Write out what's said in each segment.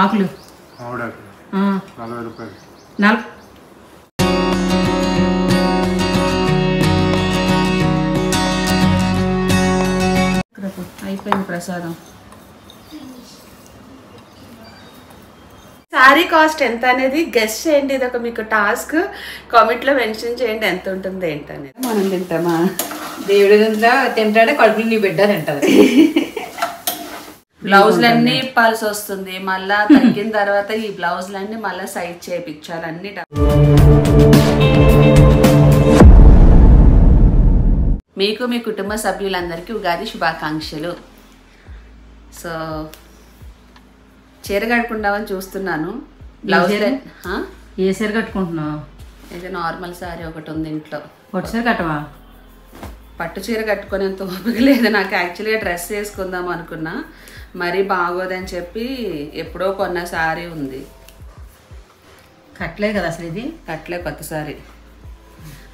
ఆకులు 40 రూపాయలు. అయిపోయింది ప్రసాదం. శారీ కాస్ట్ ఎంత అనేది గెస్ట్ చేయండి. ఇది ఒక మీకు టాస్క్. కామెంట్లో మెన్షన్ చేయండి ఎంత ఉంటుంది ఏంటనేది. మనం తింటామా? దేవుడి తింటాడే కడుపులు నీ బిడ్డ తింటది. బ్లౌజులన్నీ ఇప్పాల్సి వస్తుంది. మళ్ళా తగ్గిన తర్వాత ఈ బ్లౌజులన్నీ మళ్ళీ సైజ్ చేయించాలి. అన్ని మీకు మీ కుటుంబ సభ్యులందరికీ ఉగాది శుభాకాంక్షలు. సో చీర కట్టుకుంటామని చూస్తున్నాను. బ్లౌజ్ ఏ చీర కట్టుకుంటున్నావు? అయితే నార్మల్ శారీ ఒకటి ఉంది ఇంట్లో. పట్టు చీర కట్టవా? పట్టు చీర కట్టుకునేంత ఓపిక లేదు నాకు. యాక్చువల్గా డ్రెస్ వేసుకుందాం అనుకున్నా, మరీ బాగోదని చెప్పి ఎప్పుడో కొన్న శారీ ఉంది. కట్టలే కదా అసలు. ఇది కట్టలే, కొత్త శారీ.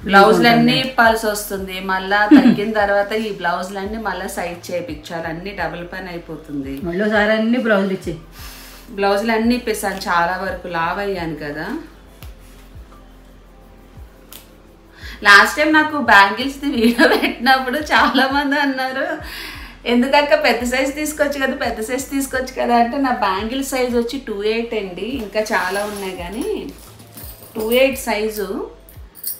బ్లౌజులన్నీ ఇప్పాల్సి వస్తుంది. మళ్ళా తగ్గిన తర్వాత ఈ బ్లౌజులన్నీ మళ్ళీ సైజ్ చేయించాలి. అన్ని డబుల్ పని అయిపోతుంది. మళ్ళీ సారీ అన్ని బ్లౌజులు ఇచ్చి బ్లౌజులన్నీ ఇప్పిస్తాను. చాలా వరకు లావ్ అయ్యాను కదా. లాస్ట్ టైం నాకు బ్యాంగిల్స్ వీడియో పెట్టినప్పుడు చాలా మంది అన్నారు, ఎందుకక్క పెద్ద సైజ్ తీసుకోవచ్చు కదా, పెద్ద సైజ్ తీసుకోవచ్చు కదా అంటే, నా బ్యాంగిల్ సైజ్ వచ్చి 2.8 అండి. ఇంకా చాలా ఉన్నాయి కానీ 2.8 సైజు.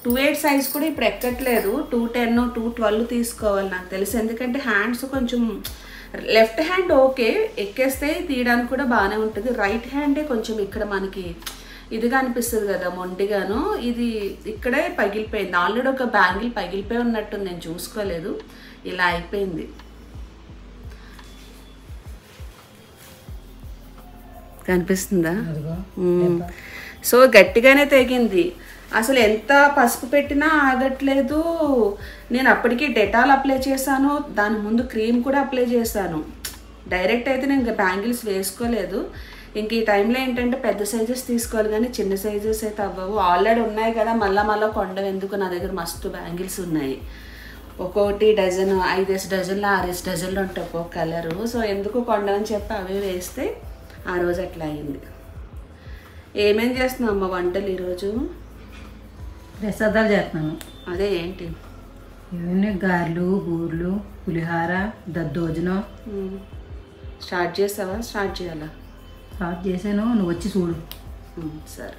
2.8 సైజ్ కూడా ఇప్పుడు ఎక్కట్లేదు. 2.10 2.12 తీసుకోవాలి నాకు తెలుసు. ఎందుకంటే హ్యాండ్స్ కొంచెం లెఫ్ట్ హ్యాండ్ ఓకే ఎక్కేస్తే తీయడానికి కూడా బాగానే ఉంటుంది. రైట్ హ్యాండే కొంచెం ఇక్కడ మనకి ఇదిగా అనిపిస్తుంది కదా, మొండిగాను. ఇది ఇక్కడే పగిలిపోయింది. ఆల్రెడీ ఒక బ్యాంగిల్ పగిలిపోయి ఉన్నట్టు నేను చూసుకోలేదు. ఇలా అయిపోయింది. కనిపిస్తుందా? సో గట్టిగానే తెగింది. అసలు ఎంత పసుపు పెట్టినా ఆగట్లేదు. నేను అప్పటికి డెటాల్ అప్లై చేశాను, దాని ముందు క్రీమ్ కూడా అప్లై చేశాను. డైరెక్ట్ అయితే నేను బ్యాంగిల్స్ వేసుకోలేదు. ఇంక ఈ టైంలో ఏంటంటే పెద్ద సైజెస్ తీసుకోవాలి కానీ చిన్న సైజెస్ అయితే అవ్వవు. ఆల్రెడీ ఉన్నాయి కదా, మళ్ళీ కొండ ఎందుకు, నా దగ్గర మస్తు బ్యాంగిల్స్ ఉన్నాయి. ఒక్కొక్కటి డజన్, 5 డజన్లు 6 డజన్లు ఉంటాయి ఒక్కొక్క కలరు. సో ఎందుకు కొండని చెప్పి అవి వేస్తే ఆ రోజు అట్లా అయింది. ఏమేం చేస్తున్నావు అమ్మ వంటలు ఈరోజు? ప్రసాదాలు చేస్తున్నాను. అదే ఏంటి? ఇవన్నీ గారెలు, బూర్లు, పులిహార, దద్దోజనం. స్టార్ట్ చేసావా? స్టార్ట్ చేయాలా? స్టార్ట్ చేశాను, నువ్వు వచ్చి చూడు. సరే.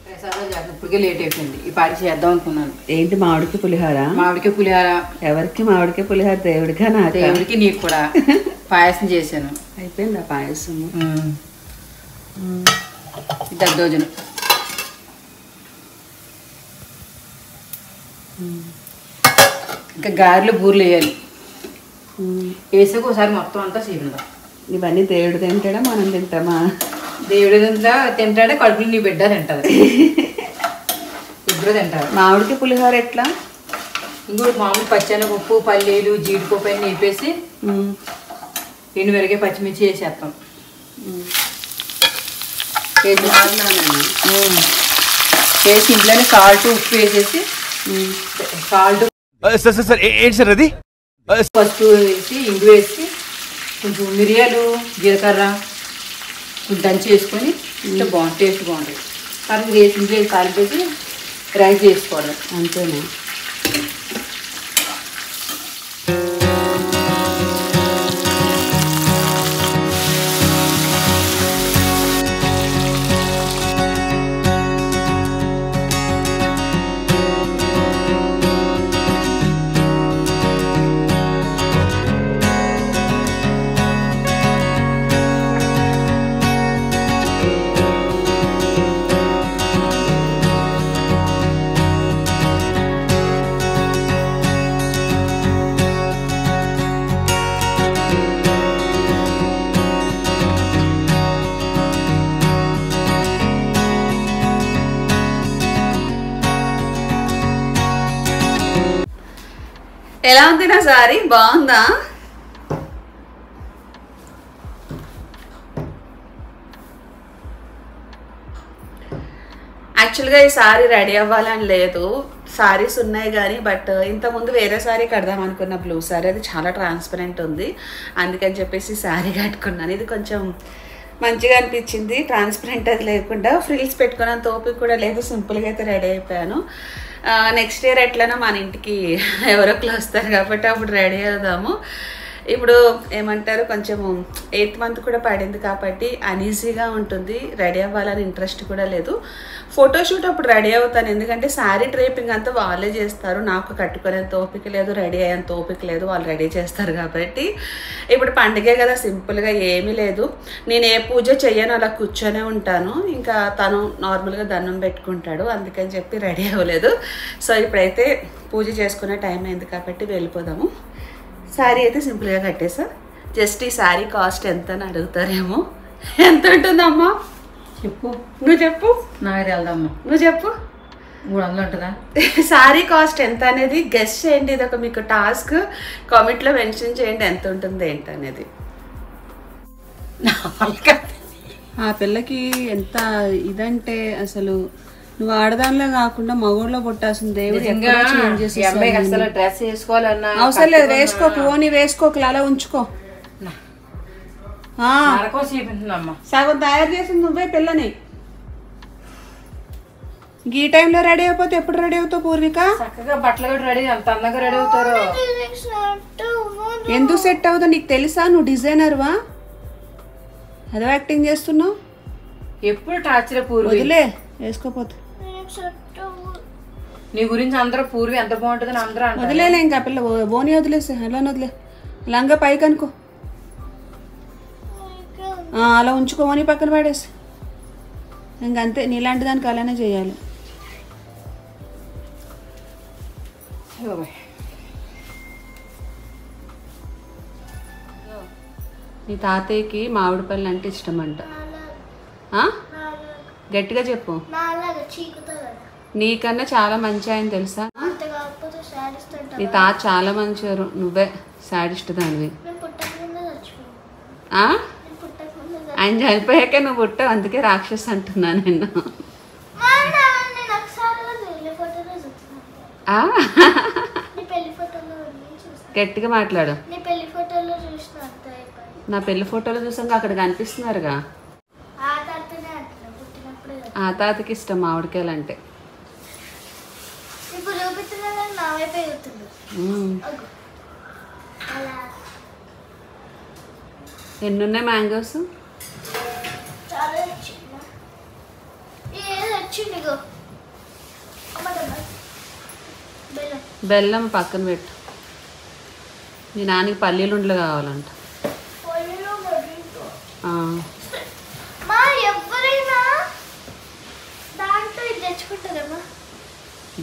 ప్రసాదాలు చేస్తాను. ఇప్పటికే లేట్ అయిపోయింది. ఈ పాటి చేద్దాం అనుకున్నాను. ఏంటి మామిడికి పులిహార? మామిడికి పులిహార. ఎవరికి మామిడికి పులిహార? దేవుడిగా? నా దేవుడికి నీకు కూడా. పాయసం చేశాను. అయిపోయింది ఆ పాయసం. దద్దోజనం. ఇంకా గారెలు, బూర్లు వేయాలి. వేసాక ఒకసారి మొత్తం అంతా చేద్దాం. ఇవన్నీ దేవుడు తింటాడా, మనం తింటామా? దేవుడి తింటాడే కడుపులు నీ బిడ్డ తింటది. ఇద్దరు తింటారు. మామిడికి పులిహోర ఎట్లా? ఇంకో మామూలు పచ్చెనపప్పు, పల్లీలు, జీడిపప్పు అన్నీ వేపేసి ఎండుమిరపకాయ, పచ్చిమిర్చి వేసేస్తాం. వేసి ఇంట్లోనే సాల్ట్, ఉప్పు వేసేసి, సాల్ట్, పసుపు వేసి, ఇంగు వేసి, కొంచెం మిరియాలు, జీలకర్ర కొంచెం దంచి వేసుకొని బాగుంటుంది. టేస్ట్ బాగుంటుంది. తర్వాత వేసి ఇంట్లో కలిపేసి రైస్ చేసుకోవడం అంతేనా? ఎలా ఉంది నా సారీ? బాగుందా? యాక్చువల్గా ఈ సారీ రెడీ అవ్వాలని లేదు. సారీస్ ఉన్నాయి కానీ బట్ ఇంతకుముందు వేరే సారీ కడదాం అనుకున్న బ్లూ సారీ, అది చాలా ట్రాన్స్పరెంట్ ఉంది, అందుకని చెప్పేసి సారీ కట్టుకున్నాను. ఇది కొంచెం మంచిగా అనిపించింది, ట్రాన్స్పరెంట్ అది లేకుండా. ఫ్రిల్స్ పెట్టుకున్నంత ఓపిక కూడా లేదు, సింపుల్గా అయితే రెడీ అయిపోయాను. నెక్స్ట్ ఇయర్ ఎట్లైనా మన ఇంటికి ఎవరో ఒకరు వస్తారు కాబట్టి అప్పుడు రెడీ అవుదాము. ఇప్పుడు ఏమంటారు, కొంచెము 8th మంత్ కూడా పడింది కాబట్టి అనీజీగా ఉంటుంది, రెడీ అవ్వాలని ఇంట్రెస్ట్ కూడా లేదు. ఫోటోషూట్ అప్పుడు రెడీ అవుతాను, ఎందుకంటే శారీ డ్రేపింగ్ అంతా వాళ్ళే చేస్తారు, నాకు కట్టుకునేంత ఓపిక లేదు, రెడీ అయ్యేంత ఓపిక లేదు, వాళ్ళు రెడీ చేస్తారు కాబట్టి. ఇప్పుడు పండుగే కదా, సింపుల్గా ఏమీ లేదు. నేను ఏ పూజ చెయ్యను, అలా కూర్చొనే ఉంటాను. ఇంకా తను నార్మల్గా దండం పెట్టుకుంటాడు, అందుకని చెప్పి రెడీ అవ్వలేదు. సో ఇప్పుడైతే పూజ చేసుకునే టైం అయింది కాబట్టి వెళ్ళిపోదాము. శారీ అయితే సింపుల్గా కట్టేసా. జస్ట్ ఈ శారీ కాస్ట్ ఎంత అని అడుగుతారేమో. ఎంత ఉంటుందమ్మా చెప్పు, నువ్వు చెప్పు. నాకు వెళ్దామ్మా, నువ్వు చెప్పు. 300 ఉంటుందా? శారీ కాస్ట్ ఎంత అనేది గెస్ట్ చేయండి, ఇది ఒక మీకు టాస్క్. కామెంట్లో మెన్షన్ చేయండి ఎంత ఉంటుంది ఏంటనేది. ఆ పిల్లకి ఎంత ఇదంటే అసలు నువ్వు ఆడదానిలో కాకుండా మగోళ్ళలో పుట్టాల్సిన దేవుడు అసలు డ్రెస్ వేసుకోవాలన్నా అవసరం లేదు, వేసుకోకు, ఓని వేసుకోకు, అలా ఉంచుకో. సగం తయారు చేసింది నువ్వే పిల్లని. ఈ టైంలో రెడీ అయిపోతే ఎప్పుడు రెడీ అవుతావు పూర్విక? చక్కగా బట్టలు కూడా రెడీ, అంత అందంగా రెడీ అవుతారు. ఎందుకు సెట్ అవుతావు నీకు తెలుసా? నువ్వు డిజైనర్వా? అదే యాక్టింగ్ చేస్తున్నావు. ఎప్పుడు టార్చర్ పూర్వి. వదిలే, వేసుకోపోతే. నీ గురించి అందరూ పూర్వి ఎంత బాగుంటుందని అందరూ అంటారు. వదిలేలే, ఇంకా పిల్ల బోని వదిలేసే, ఎలా వదిలే. లంగా పైకి అనుకో, అలా ఉంచుకో, ఓని పక్కన పడేసి. ఇంకంతే, నీలాంటి దానికి అలానే చేయాలి. నీ తాతయ్యకి మామిడి పళ్ళు అంటే ఇష్టం అంట. గట్టిగా చెప్పు. నీకన్నా చాలా మంచి ఆయన తెలుసా? నీ తాత చాలా మంచివారు, నువ్వే సాడిస్ట్ దానివి. ఆయన చనిపోయాకే నువ్వు పుట్టావు, అందుకే రాక్షస్ అంటున్నా నేను. గట్టిగా మాట్లాడు. నా పెళ్లి ఫోటోలో చూసాక అక్కడ కనిపిస్తున్నారుగా. ఆ తాతకి ఇష్టం మామిడికాయలు అంటే. ఎన్నున్నాయి మ్యాంగోస్? బెల్లం పక్కన పెట్టు. మీ నాన్నకి పల్లీలుండలు కావాలంట.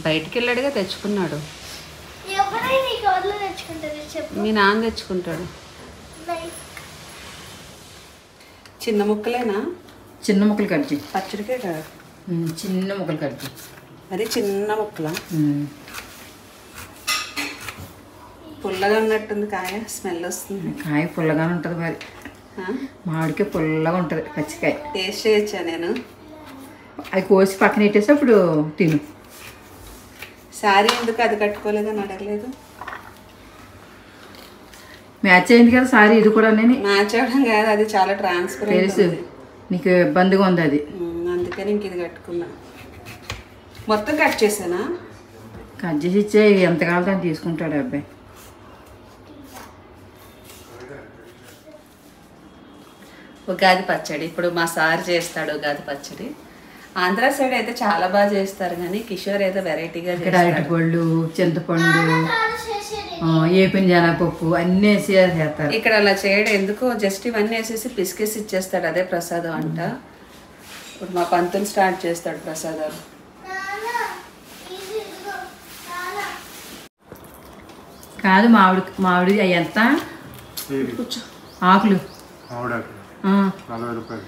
బయటికి వెళ్ళాడుగా, తెచ్చుకున్నాడు. మీ నాన్న తెచ్చుకుంటాడు. చిన్న ముక్కలేనా? చిన్న ముక్కలు కట్ చేయి. పచ్చడికే కదా, చిన్న ముక్కలు కట్ చేయి. అది చిన్న ముక్కల. పుల్లగా ఉన్నట్టుంది కాయ, స్మెల్ వస్తుంది. కాయ పుల్లగానే ఉంటుంది మరి, మామిడికాయ పుల్లగా ఉంటుంది. పచ్చికాయ టేస్ట్ చేయొచ్చా నేను? అవి కోసి పక్కన పెట్టేసి అప్పుడు తిను. శారీ ఎందుకు అది కట్టుకోలేదని అడగలేదు. మ్యాచ్ అయింది కదా సారీ, ఇది కూడా నేను మ్యాచ్ అవ్వడం కాదు, అది చాలా ట్రాన్స్పరెంట్. తెలుసు, నీకు ఇబ్బందిగా ఉంది అది, అందుకని ఇంక ఇది కట్టుకున్నా. మొత్తం కట్ చేసానా? కట్ చేసి ఇచ్చే, ఎంత కావాలో దాన్ని తీసుకుంటాడు అబ్బాయి. ఉగాది పచ్చడి ఇప్పుడు మా సార్ చేస్తాడు. ఉగాది పచ్చడి ఆంధ్ర సైడ్ అయితే చాలా బాగా చేస్తారు, కానీ కిషోర్ ఏదో వెరైటీగా ఇక్కడ అరటిపళ్ళు, చింతపండు, ఏపిన జనపప్పు అన్నీ వేసి చేస్తారు. ఇక్కడ అలా చేయడం ఎందుకు, జస్ట్ ఇవన్నీ వేసేసి పిసికేసి ఇచ్చేస్తాడు, అదే ప్రసాదం అంట. ఇప్పుడు మా పంతులు స్టార్ట్ చేస్తాడు ప్రసాదాలు. కాదు మామిడి అవి ఎంత? ఆకులు 40 రూపాయలు.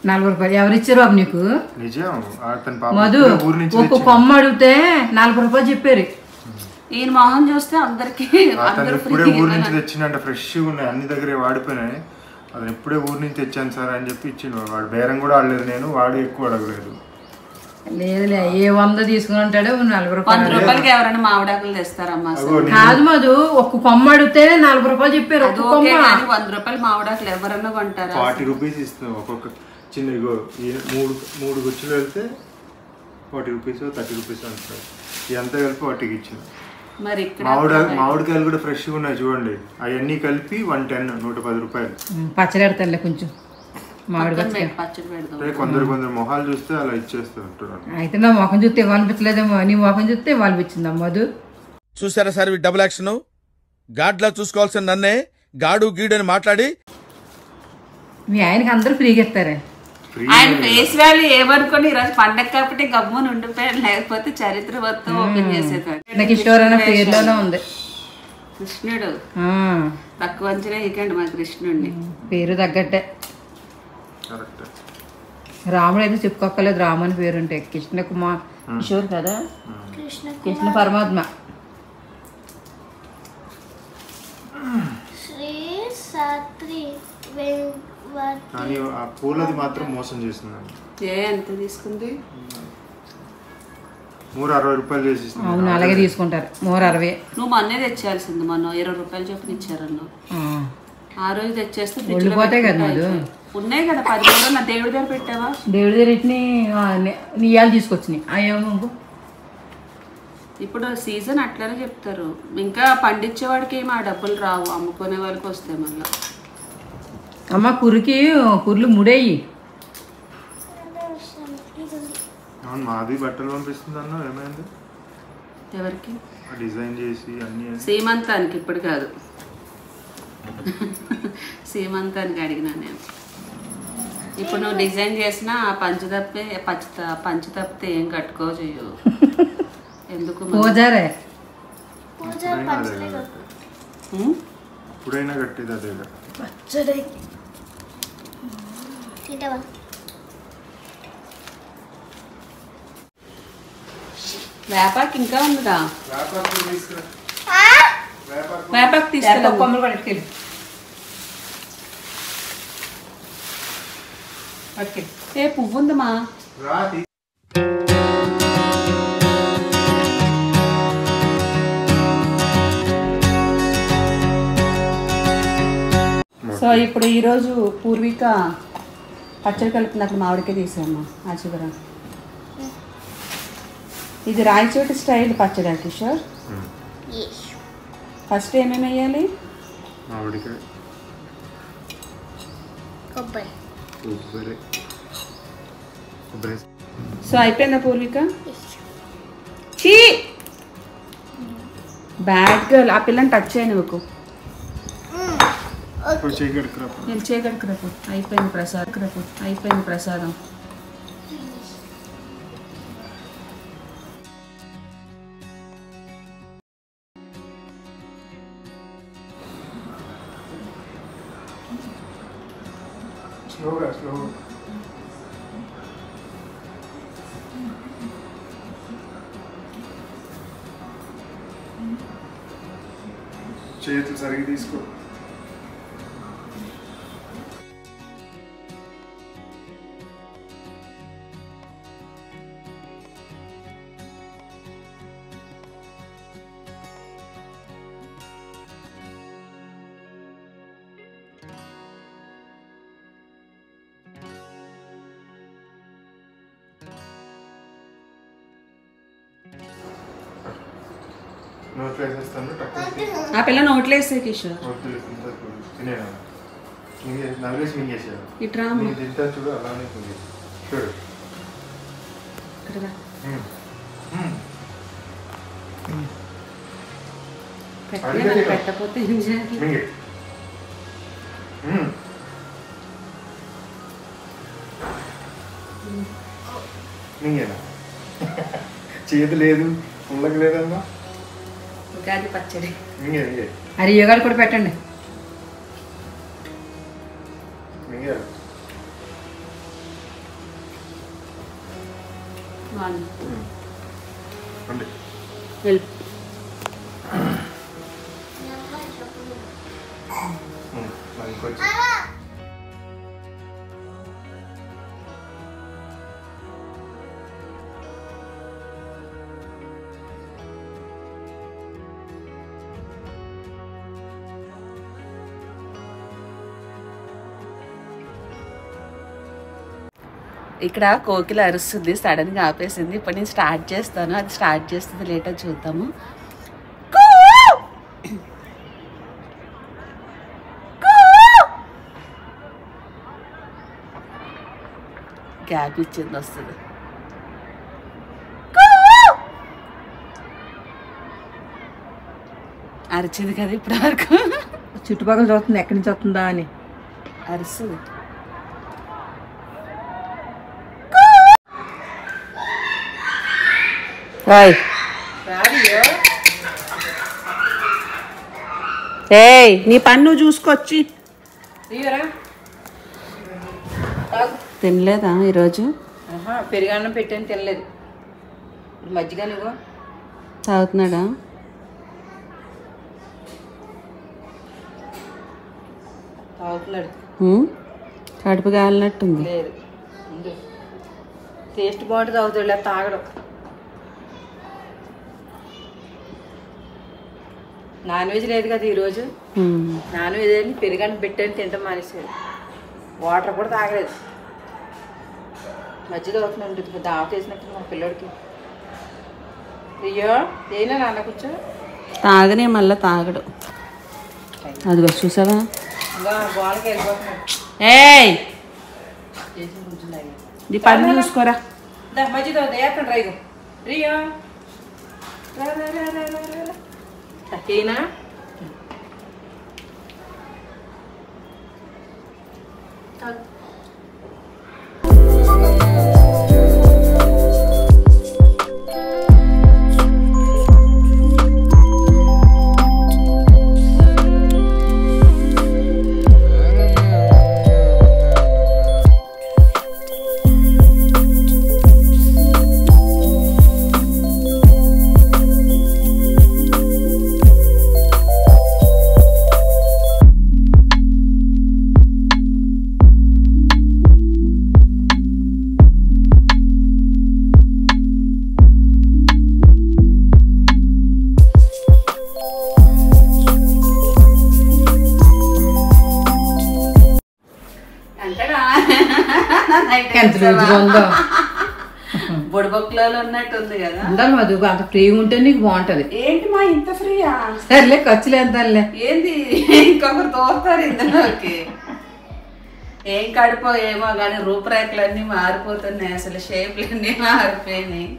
40 రూపాయలు ఎవరు ఇచ్చారు బాబు నీకు? మధు ఒక కొమ్మ అడిగితే 40 రూపాయలు చెప్పారు. ఈయన మొహం చూస్తే అందరికి ఇప్పుడే ఊరు నుంచి తెచ్చినంట, ఫ్రెష్గా ఉన్నాయి, అన్ని దగ్గర వాడిపోయినాయి. అది ఇప్పుడే ఊరు నుంచి తెచ్చాను సార్ అని చెప్పి ఇచ్చిండు. వాడు బేరం కూడా ఆడలేదు, నేను వాడు ఎక్కువ అడగలేదు. లేదులే ఏ 100 తీసుకుని ఉంటాడు 40 రూపాయలు. 100 రూపాయలకి ఎవరైనా మామిడాకులు తెస్తారమ్మా? కాదు మధు, ఒక్క కొమ్మ అడిగితే 40 రూపాయలు చెప్పారు. 100 రూపాయలు మామిడాకులు ఎవరన్నా కొంటారా? 40 రూపీస్ ఇస్తాం ఒక్కొక్క చిన్న. ఇగో మూడు గుచ్చులు వెళ్తే 40 రూపీస్ 30 రూపీస్ అంటారు. ఇదంతా కలిపి 40కి ఇచ్చింది. మరి మామిడికాయలు కూడా ఫ్రెష్గా ఉన్నాయి చూడండి. అవన్నీ కలిపి 110 రూపాయలు. పచ్చడి పెడతానులే కొంచెం మామిడి పచ్చడి పెడతాం. కొందరు మొహాలు చూస్తే అలా ఇచ్చేస్తారు. అయితే నా మొఖం చూస్తే ఇవ్వనిపించలేదేమో, నీ మొఖం చూస్తే ఇవ్వనిపించింది అమ్మదు. చూసారా సార్ డబుల్ యాక్షన్? గాడ్లా చూసుకోవాల్సిన నన్నే గాడు గీడు అని మాట్లాడి మీ ఆయనకి అందరూ ఫ్రీగా ఇస్తారే. ఆయన ఫేస్ వాల్యూ ఏమనుకోండి ఈరోజు పండగ కాబట్టి గమ్మున ఉండిపోయాడు, లేకపోతే చరిత్ర మొత్తం ఓపెన్ చేసేదాడు. కిషోర్ అనే పేరులోనే ఉంది కృష్ణుడు. తక్కువ అంచనా ఇకండి మా కృష్ణుడిని. పేరు తగ్గట్టే. రాముడు అయితే చెప్పుకోక్కర్లేదు, రాము అని పేరు ఉంటే. కృష్ణ కుమార్ కిషోర్ కదా, కృష్ణ పరమాత్మ. కానీ ఆ పూలది మాత్రం మోసం చేసిందండి. ఎంత తీసుకుంది? 60 రూపాయలు చేసి. అవును, అలాగే తీసుకుంటారు. 60. నువ్వు మొన్నే తెచ్చేయాల్సింది. మొన్న 20 రూపాయలు చొప్పున ఇచ్చారన్న. ఆ రోజు తెచ్చేస్తే ఉండిపోతాయి కదా. ఉన్నాయి కదా 10 రూపాయలు. నా దేవుడి దగ్గర పెట్టావా? దేవుడి దగ్గర నీయాలు తీసుకొచ్చినాయి. అయ్యో ఇప్పుడు సీజన్ అట్లనే చెప్తారు. ఇంకా పండించేవాడికి ఏమి ఆ డబ్బులు రావు, అమ్ముకునే వాళ్ళకి వస్తాయి మళ్ళీ. అమ్మ కుర్లు ముడేయి. మాది బట్టలు పంపిస్తుంది అన్న, ఏమైంది? ఎవరికి? డిజైన్ చేసి అన్ని. సీమంతానికి. ఇప్పుడు కాదు, సీమంతానికి అడిగినా నేను. ఇప్పుడు నువ్వు డిజైన్ చేసినా పంచు తప్పితే ఏం కట్టుకో చెయ్యు. ఎందుకు? ఇప్పుడైనా కట్టేది అదే. వేపాకు ఇంకా ఉందిగా. వేపాకు తీసుకెళ్ళి కొమ్మలు పట్టుకెళ్ళి. ఏ పువ్వు ఉందమ్మా? సో ఇప్పుడు ఈరోజు పూర్విక పచ్చడి కలుపుతున్నప్పుడు మామిడికాయ తీసామ్మా. ఆచిగురా ఇది రాయచోటి స్టైల్ పచ్చడి కిషోర్. ఫస్ట్ ఏమేమి వేయాలి? మామిడికాయ, కొబ్బరి. సో అయిపోయిందా పూర్విక? చీ బ్యాడ్ గర్ల్. ఆ పిల్లని టచ్ చేయను నువ్వు. నేను చేయగడుకురాపు. అయిపోయింది ప్రసాదం. స్లోగా చేతులు సరిగ్గా తీసుకో. నోట్లో వేసేస్తాను. ఆ పిల్ల నోట్లో వేసే కిషోర్. నవ్వేసి మింగేసాడు. ఇట్రా తింటా చూడు, అలానే చూడు. పెట్టకపోతే ఏం చేయాలి? మింగేనా? చేతి లేదు, పుల్లకి లేదమ్మా. ఉగాది పచ్చడి. అది యోగాలు కూడా పెట్టండి. ఇక్కడ కోకిల అరుస్తుంది, సడన్గా ఆపేసింది. ఇప్పుడు నేను స్టార్ట్ చేస్తాను, అది స్టార్ట్ చేస్తుంది లేటో చూద్దాము. గ్యాప్ ఇచ్చింది, వస్తుంది. అరిచింది కదా ఇప్పటి వరకు. చుట్టుపక్కల చూస్తుంది ఎక్కడి నుంచి వస్తుందా అని అరుస్తుంది. ఏయ్ నీ పన్ను చూసుకొచ్చి. తినలేదా ఈరోజు? పెరుగన్నం పెట్టాను, తినలేదు. మజ్జిగ నువ్వు తాగుతున్నాడా? తాగుతున్నాడు. కడుపు కాలినట్టుంది. లేదు, టేస్ట్ బాగుంటుంది, తాగుతాడు. లేదు తాగడం. నాన్ వెజ్ లేదు కదా ఈరోజు. నాన్ వెజ్ అని పెరుగన్నం పెట్టాను, తింటాం మానేసాడు. వాటర్ కూడా తాగలేదు. మజ్జిగ తాగుతున్నాడు. దావత వేసినట్టు మా పిల్లోడికి. అయ్యో ఏనా నాన్న కూర్చో. తాగనే మళ్ళీ తాగడు. అది చూసావా? ఇంకా గోళ్ళకి వెళ్ళిపోతున్నాడు. ఏయ్ చేసి కూర్చున్నాయి. నీ పన్ను చూసుకోరా. మజ్జిగ వేస్తాను రైగు. రియో ఏనా ఎంత రోజుగా ఉందో. బొడిబొక్కలో ఉన్నట్టుంది కదా. ఉండాలి మధు, అంత ఫ్రీగా ఉంటే నీకు బాగుంటది. ఏంటి మా ఇంత ఫ్రీయా? సర్లే ఖర్చులు ఎంతలే. ఏంది ఇంకొకరు తోస్తారు ఇందులోకి. ఏం కడుపో ఏమో కానీ రూపురేఖలన్నీ మారిపోతున్నాయి, అసలు షేప్లన్నీ మారిపోయినాయి.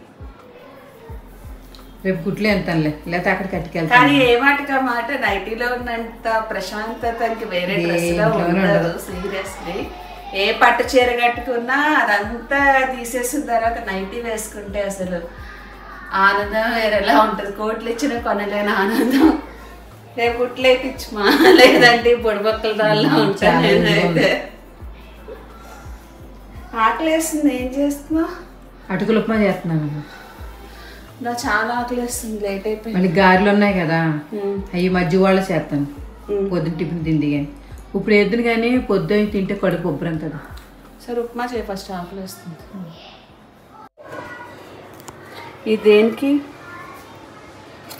రేపు గుట్లు ఎంతలే, లేకపోతే అక్కడ కట్టుకెళ్తా. కానీ ఏ మాటగా మాట నైటీలో ఉన్నంత ప్రశాంతతకి వేరే డ్రెస్ లో ఉండదు. సీరియస్లీ ఏ పట్టు చీర కట్టుకున్నా అదంతా తీసేసిన తర్వాత నైటీ వేసుకుంటే అసలు ఆనందం వేరేలా ఉంటుంది. కోట్లు ఇచ్చిన కొనలేని ఆనందం. రేపు గుట్లేపిచ్చుమా, లేదంటే బొడిబొక్కల దానిలో ఉంటాను నేనైతే. ఆకలేస్తుంది, ఏం చేస్తున్నా? అటుకులు ఉప్మా చేస్తున్నాను. నా చాలా ఆకలేస్తుంది, లేట్ అయిపోయింది. మళ్ళీ గారెలు ఉన్నాయి కదా, అవి మధ్య వాళ్ళు చేస్తాను. పొద్దున్న టిఫిన్ తిండి కానీ ఇప్పుడు ఎద్దును కానీ పొద్దున్న తింటే కడుపు ఉబ్బరంతుంది. సరే ఉప్మా చేయి, ఫస్ట్ ఆకలేస్తుంది. ఇది దేనికి?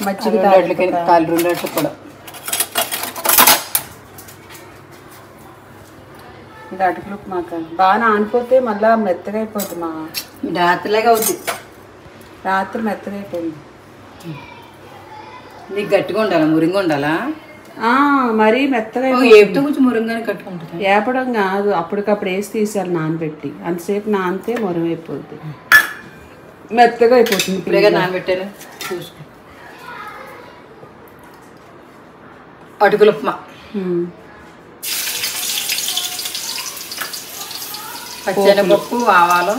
మజ్జిగ కాలు 2 గంటలకు కూడా. ఇది అటుకులు ఉప్మా కానీ బాగా నానిపోతే మళ్ళీ మెత్తగా అయిపోతుంది. మా రాత్రిలాగా అవుద్ది. రాత్రి మెత్తగా అయిపోయింది. నీకు గట్టిగా ఉండాలా, మురింగా ఉండాలా? మరీ మెత్తగా ఏపితో కొంచెం మురింగానే కట్టుకుంటుంది. ఏపడం కాదు, అప్పటికప్పుడు వేసి తీసేయాలి నానబెట్టి. అంతసేపు నానితే మొరం అయిపోద్ది, మెత్తగా అయిపోతుంది. ఇప్పుడేగా నానబెట్టాను, చూసుకో. అటుకులు ఉప్మా, పచ్చెనపప్పు, ఆవాలు,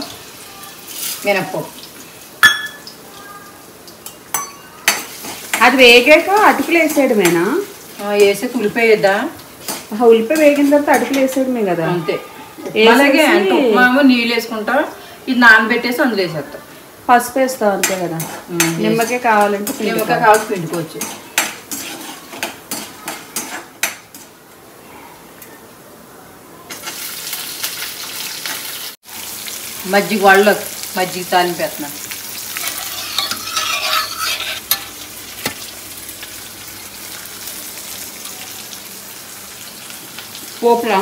మినప్పప్పు. అది వేగాక అటుకులు వేసేయడమేనా? వేసి ఉల్లిపోయేద్దా? ఉల్లిపాయ వేగిన తర్వాత అటుకులు వేసేయడమే కదా? అంతే. అలాగే అంటే ఉప్మామో నీళ్ళు వేసుకుంటాం, ఇది నానబెట్టేసి అందులో వేసేస్తాం. పసుపు వేస్తాం అంతే కదా. నిమ్మకాయ కావాలంటే నిమ్మకాయ కావాలి పిండుకోవచ్చు. మజ్జిగ వాళ్ళు మజ్జిగ తాలింపు వేస్తున్నాను. పోపులా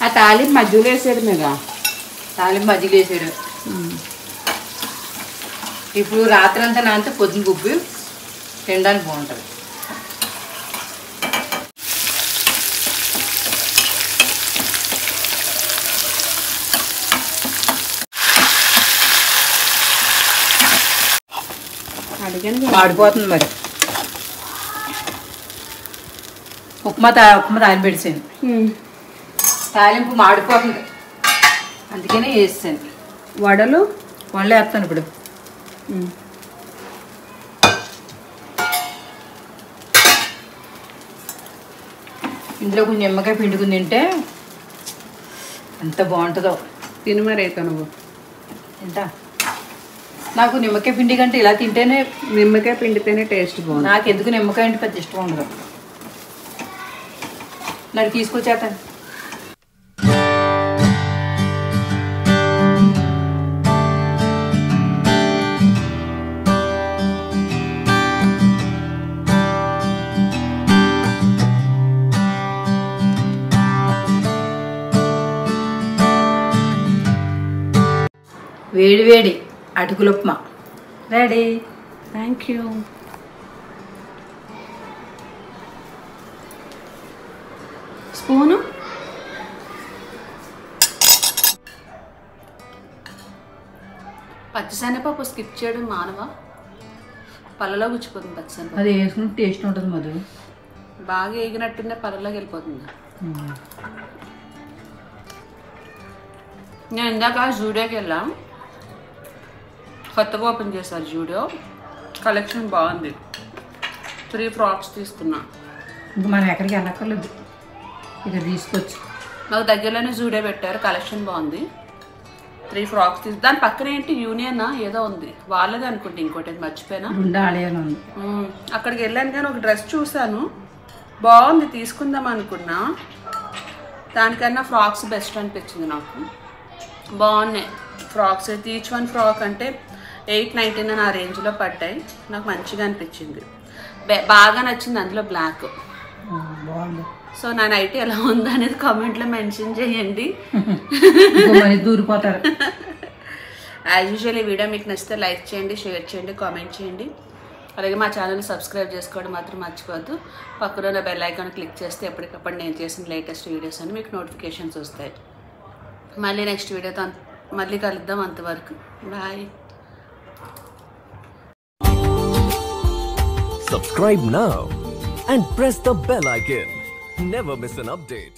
ఆ తాలింపు మధ్యలో వేసాడు మీద తాలింపు మజ్జిగ వేసాడు. ఇప్పుడు రాత్రి అంతా నాంతే పొద్దున గుబ్బి తినడానికి బాగుంటుంది. మాడిపోతుంది మరి. ఉప్మా తాలింపు పెట్టాను. తాలింపు మాడిపోతుంది అందుకనే వేస్తాను. వడలు వేస్తాను ఇప్పుడు. ఇందులో కొంచెం నిమ్మకాయ పిండుకుని తింటే ఎంత బాగుంటుందో. తిను మరి అయితే నువ్వు తింటా. నాకు నిమ్మకాయ పిండి కంటే ఇలా తింటేనే, నిమ్మకాయ పిండితేనే టేస్ట్ బాగుంది. నాకు ఎందుకు నిమ్మకాయ అంటే పెద్ద ఇష్టం ఉండదు. నాకు తీసుకొచ్చేస్తాను. వేడి వేడి అటుకుల upma ready. Thank you. Spoon పచ్చిశనగపప్పు స్కిప్ చేయడం మానవా? పళ్ళలో గుచ్చిపోతుంది పచ్చిశనగపప్పు. అది వేసుకుని టేస్ట్ ఉంటుంది మధు. బాగా వేగినట్టుండే పళ్ళలోకి వెళ్ళిపోతుంది. నేను ఇందాక జూడియోకి వెళ్ళాం. కొత్తగా ఓపెన్ చేశారు జూడియో. కలెక్షన్ బాగుంది. 3 ఫ్రాక్స్ తీసుకున్నా. ఇంకా మనం ఎక్కడికి వెళ్ళక్కర్లేదు, ఇక్కడ తీసుకోవచ్చు. నాకు దగ్గరలోనే జూడియో పెట్టారు. కలెక్షన్ బాగుంది. 3 ఫ్రాక్స్ దాని పక్కన ఏంటి యూనియన్ ఏదో ఉంది, వాళ్ళదే అనుకుంటే. ఇంకోటి మర్చిపోయినా. అక్కడికి వెళ్ళాను కానీ ఒక డ్రెస్ చూసాను, బాగుంది, తీసుకుందాం అనుకున్నా. దానికన్నా ఫ్రాక్స్ బెస్ట్ అనిపించింది నాకు. బాగున్నాయి ఫ్రాక్స్ అయితే. ఈచ్ వన్ ఫ్రాక్ అంటే 899 ఆ రేంజ్లో పడ్డాయి. నాకు మంచిగా అనిపించింది, బాగా నచ్చింది. అందులో బ్లాక్ బాగుంది. సో నా నైట్ ఎలా ఉందో అనేది కామెంట్లో మెన్షన్ చేయండి. దూరిపోతారు. యాజ్ యూజువల్ ఈ వీడియో మీకు నచ్చితే లైక్ చేయండి, షేర్ చేయండి, కామెంట్ చేయండి. అలాగే మా ఛానల్ని సబ్స్క్రైబ్ చేసుకోవడం మాత్రం మర్చిపోవద్దు. పక్కన ఉన్న బెల్ ఐకాన్ క్లిక్ చేస్తే ఎప్పటికప్పుడు నేను చేసిన లేటెస్ట్ వీడియోస్ అని మీకు నోటిఫికేషన్స్ వస్తాయి. మళ్ళీ నెక్స్ట్ వీడియోతో మళ్ళీ కలుద్దాం. అంతవరకు bye. Subscribe now and press the bell icon. Never miss an update.